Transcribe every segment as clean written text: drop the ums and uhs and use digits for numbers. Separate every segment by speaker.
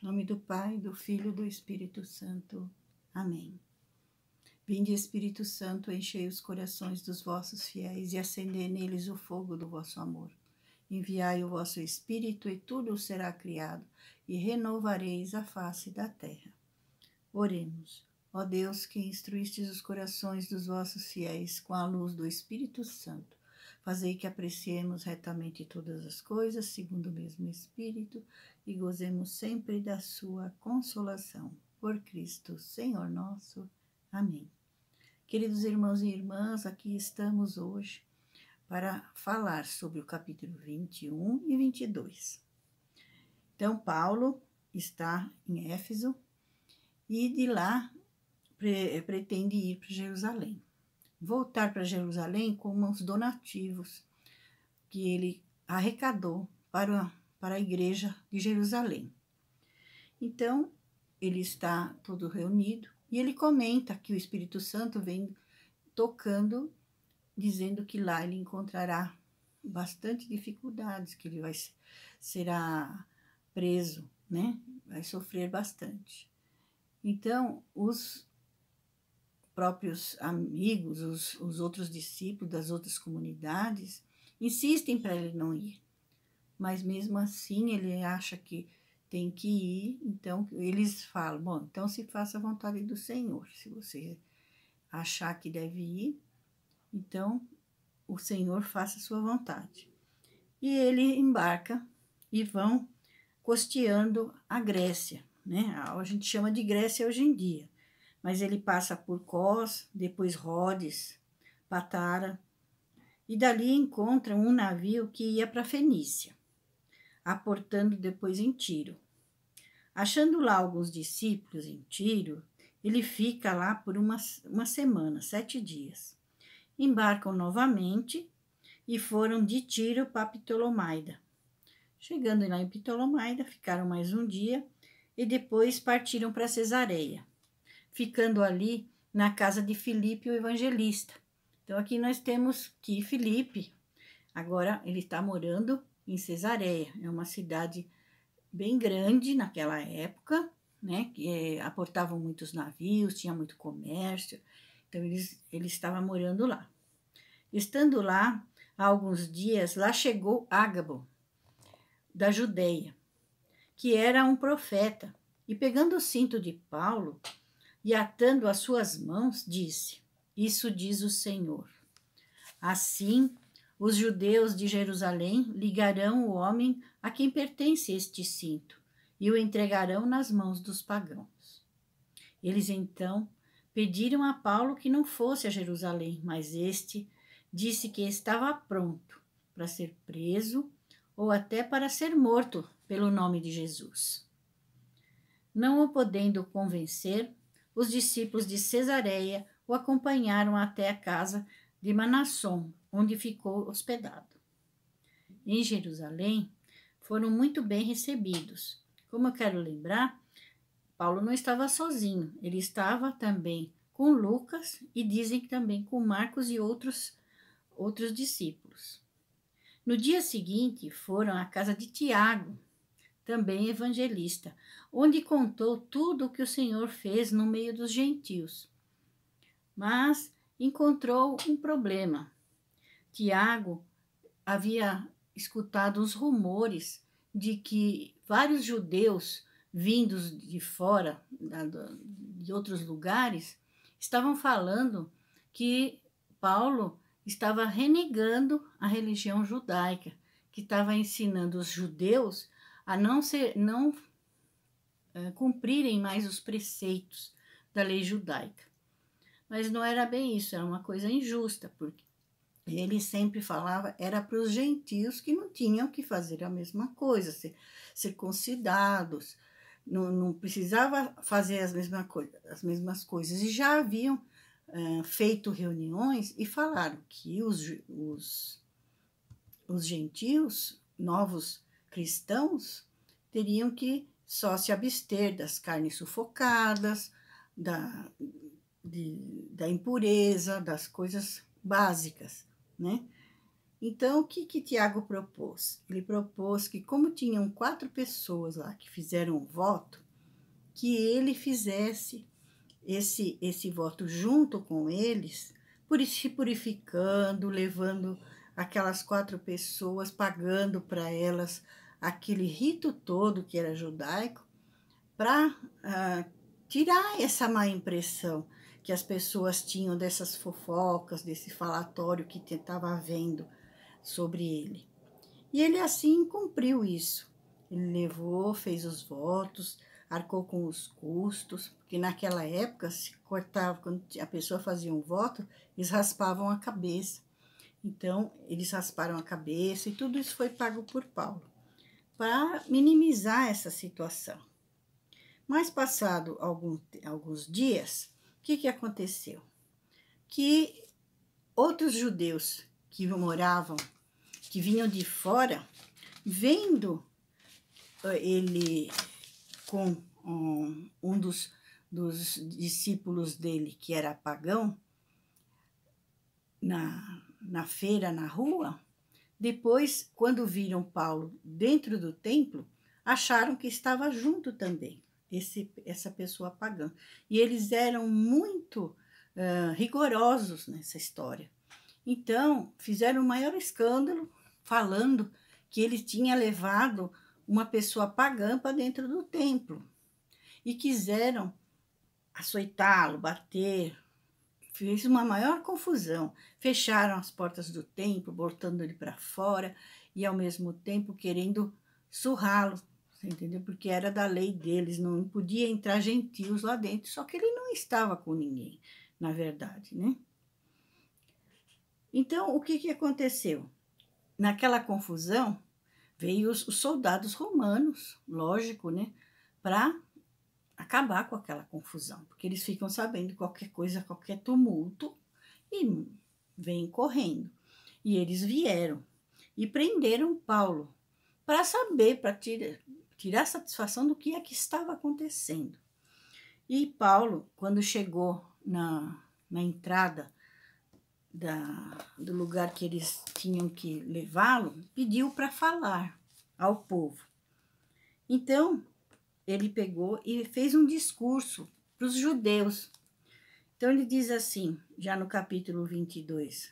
Speaker 1: Em nome do Pai, do Filho e do Espírito Santo. Amém. Vinde, Espírito Santo, enchei os corações dos vossos fiéis e acendei neles o fogo do vosso amor. Enviai o vosso Espírito e tudo será criado, e renovareis a face da terra. Oremos. Ó Deus, que instruístes os corações dos vossos fiéis com a luz do Espírito Santo, fazei que apreciemos retamente todas as coisas, segundo o mesmo Espírito, e gozemos sempre da sua consolação. Por Cristo, Senhor nosso. Amém. Queridos irmãos e irmãs, aqui estamos hoje para falar sobre o capítulo 21 e 22. Então, Paulo está em Éfeso e de lá pretende ir para Jerusalém. Voltar para Jerusalém com os donativos que ele arrecadou para a igreja de Jerusalém. Então, ele está todo reunido e ele comenta que o Espírito Santo vem tocando, dizendo que lá ele encontrará bastante dificuldades, que ele será preso, né? Vai sofrer bastante. Então, os próprios amigos, os outros discípulos das outras comunidades, insistem para ele não ir. Mas mesmo assim ele acha que tem que ir, então eles falam, bom, então se faça a vontade do Senhor. Se você achar que deve ir, então o Senhor faça a sua vontade. E ele embarca e vão costeando a Grécia, né? A gente chama de Grécia hoje em dia. Mas ele passa por Cós, depois Rhodes, Patara, e dali encontra um navio que ia para Fenícia, aportando depois em Tiro. Achando lá alguns discípulos em Tiro, ele fica lá por uma semana, 7 dias. Embarcam novamente e foram de Tiro para Ptolomaida. Chegando lá em Ptolomaida, ficaram mais um dia e depois partiram para Cesareia, ficando ali na casa de Filipe, o evangelista. Então, aqui nós temos que Filipe, agora ele está morando em Cesareia, é uma cidade bem grande naquela época, né, que aportavam muitos navios, tinha muito comércio, então ele estava morando lá. Estando lá, há alguns dias, lá chegou Ágabo, da Judeia, que era um profeta, e pegando o cinto de Paulo, e atando as suas mãos, disse, isso diz o Senhor. Assim, os judeus de Jerusalém ligarão o homem a quem pertence este cinto e o entregarão nas mãos dos pagãos. Eles então pediram a Paulo que não fosse a Jerusalém, mas este disse que estava pronto para ser preso ou até para ser morto pelo nome de Jesus. Não o podendo convencer, os discípulos de Cesareia o acompanharam até a casa de Manasson, onde ficou hospedado. Em Jerusalém, foram muito bem recebidos. Como eu quero lembrar, Paulo não estava sozinho, ele estava também com Lucas e dizem que também com Marcos e outros discípulos. No dia seguinte, foram à casa de Tiago, também evangelista, onde contou tudo o que o Senhor fez no meio dos gentios. Mas encontrou um problema. Tiago havia escutado os rumores de que vários judeus vindos de fora, de outros lugares, estavam falando que Paulo estava renegando a religião judaica, que estava ensinando os judeus a não cumprirem mais os preceitos da lei judaica. Mas não era bem isso, era uma coisa injusta, porque ele sempre falava, era para os gentios que não tinham que fazer a mesma coisa, ser circuncidados, não precisava fazer as mesmas coisas. E já haviam feito reuniões e falaram que os gentios, novos cristãos, teriam que só se abster das carnes sufocadas, da impureza, das coisas básicas, né? Então, o que Tiago propôs? Ele propôs que, como tinham 4 pessoas lá que fizeram um voto, que ele fizesse esse voto junto com eles, se purificando, levando aquelas 4 pessoas, pagando para elas aquele rito todo que era judaico, para tirar essa má impressão que as pessoas tinham dessas fofocas, desse falatório que estava havendo sobre ele. E ele assim cumpriu isso. Ele levou, fez os votos, arcou com os custos, porque naquela época se cortava, quando a pessoa fazia um voto, eles raspavam a cabeça. Então, eles rasparam a cabeça e tudo isso foi pago por Paulo, para minimizar essa situação. Mas passado alguns dias, o que aconteceu? Que outros judeus que moravam, que vinham de fora, vendo ele com um dos discípulos dele, que era pagão, na feira, na rua, depois, quando viram Paulo dentro do templo, acharam que estava junto também, essa pessoa pagã. E eles eram muito rigorosos nessa história. Então, fizeram o maior escândalo, falando que ele tinha levado uma pessoa pagã para dentro do templo. E quiseram açoitá-lo, bater. Fez uma maior confusão. Fecharam as portas do templo, botando ele para fora e, ao mesmo tempo, querendo surrá-lo, entendeu? Porque era da lei deles, não podia entrar gentios lá dentro. Só que ele não estava com ninguém, na verdade, né? Então, o que aconteceu? Naquela confusão, veio os soldados romanos, lógico, né? Para acabar com aquela confusão, porque eles ficam sabendo qualquer coisa, qualquer tumulto, e vêm correndo. E eles vieram e prenderam Paulo para saber, para tirar satisfação do que é que estava acontecendo. E Paulo, quando chegou na entrada do lugar que eles tinham que levá-lo, pediu para falar ao povo. Então, ele pegou e fez um discurso para os judeus. Então, ele diz assim, já no capítulo 22,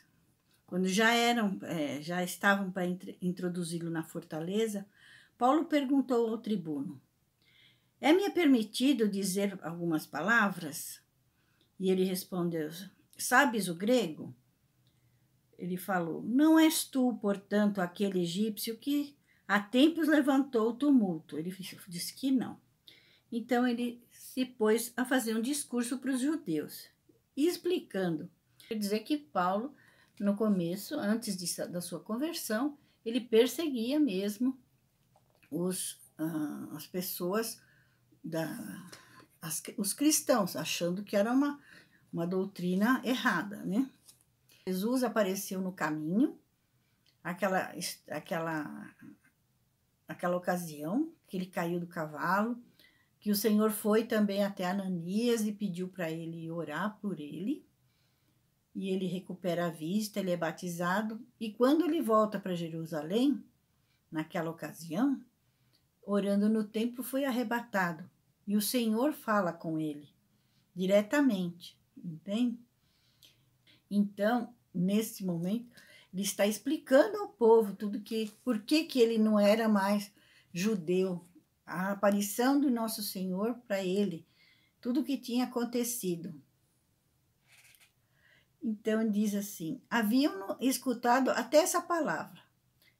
Speaker 1: quando já estavam para introduzi-lo na fortaleza, Paulo perguntou ao tribuno: é-me permitido dizer algumas palavras? E ele respondeu: sabes o grego? Ele falou: não és tu, portanto, aquele egípcio que há tempos levantou o tumulto? Ele disse que não. Então ele se pôs a fazer um discurso para os judeus, explicando. Quer dizer que Paulo, no começo, antes da sua conversão, ele perseguia mesmo as pessoas, os cristãos, achando que era uma doutrina errada, né? Jesus apareceu no caminho, aquela ocasião que ele caiu do cavalo, que o Senhor foi também até Ananias e pediu para ele orar por ele, e ele recupera a vista, ele é batizado, e quando ele volta para Jerusalém, naquela ocasião, orando no templo, foi arrebatado, e o Senhor fala com ele diretamente, entende? Então, nesse momento, ele está explicando ao povo por que ele não era mais judeu, a aparição do nosso Senhor para ele, tudo o que tinha acontecido. Então, diz assim: haviam escutado até essa palavra.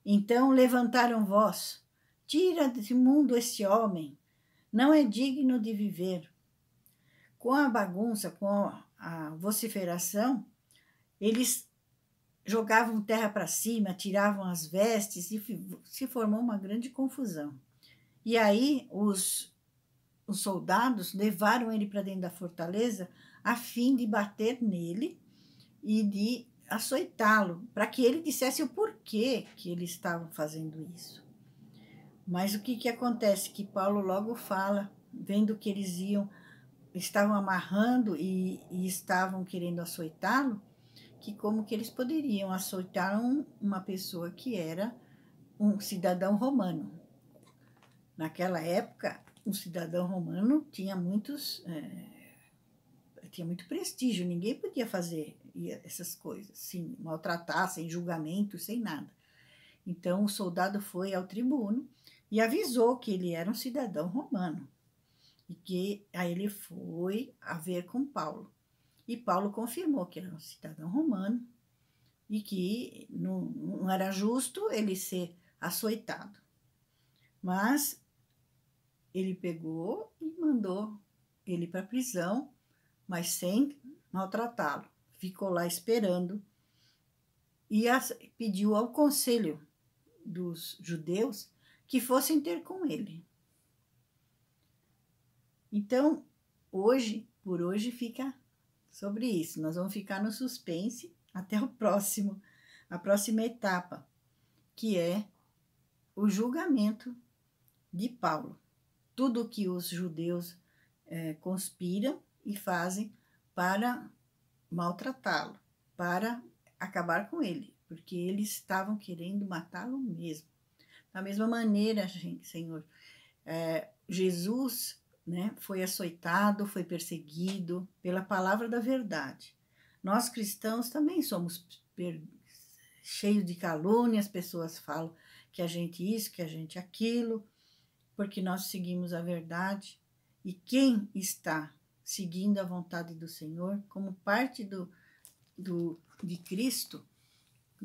Speaker 1: Então levantaram voz: tira desse mundo este homem, não é digno de viver. Com a bagunça, com a vociferação, eles jogavam terra para cima, tiravam as vestes e se formou uma grande confusão. E aí os soldados levaram ele para dentro da fortaleza a fim de bater nele e de açoitá-lo, para que ele dissesse o porquê que eles estavam fazendo isso. Mas o que acontece? Que Paulo logo fala, vendo que eles estavam amarrando e estavam querendo açoitá-lo, que como que eles poderiam açoitar uma pessoa que era um cidadão romano. Naquela época, um cidadão romano tinha muito prestígio, ninguém podia fazer essas coisas, assim, maltratar, sem julgamento, sem nada. Então, o soldado foi ao tribuno e avisou que ele era um cidadão romano. E que aí ele foi a ver com Paulo. E Paulo confirmou que era um cidadão romano e que não era justo ele ser açoitado. Mas ele pegou e mandou ele para a prisão, mas sem maltratá-lo. Ficou lá esperando e pediu ao conselho dos judeus que fossem ter com ele. Então, por hoje fica sobre isso. Nós vamos ficar no suspense até a próxima etapa, que é o julgamento de Paulo. Tudo que os judeus conspiram e fazem para maltratá-lo, para acabar com ele, porque eles estavam querendo matá-lo mesmo. Da mesma maneira, Senhor, Jesus, né, foi açoitado, foi perseguido pela palavra da verdade. Nós cristãos também somos cheios de calúnias, as pessoas falam que a gente isso, que a gente aquilo, porque nós seguimos a verdade. E quem está seguindo a vontade do Senhor, como parte de Cristo,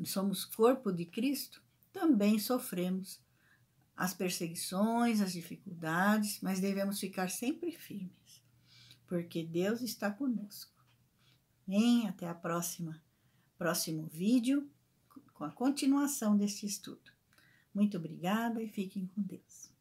Speaker 1: somos corpo de Cristo, também sofremos as perseguições, as dificuldades, mas devemos ficar sempre firmes, porque Deus está conosco. Até a próximo vídeo, com a continuação deste estudo. Muito obrigada e fiquem com Deus.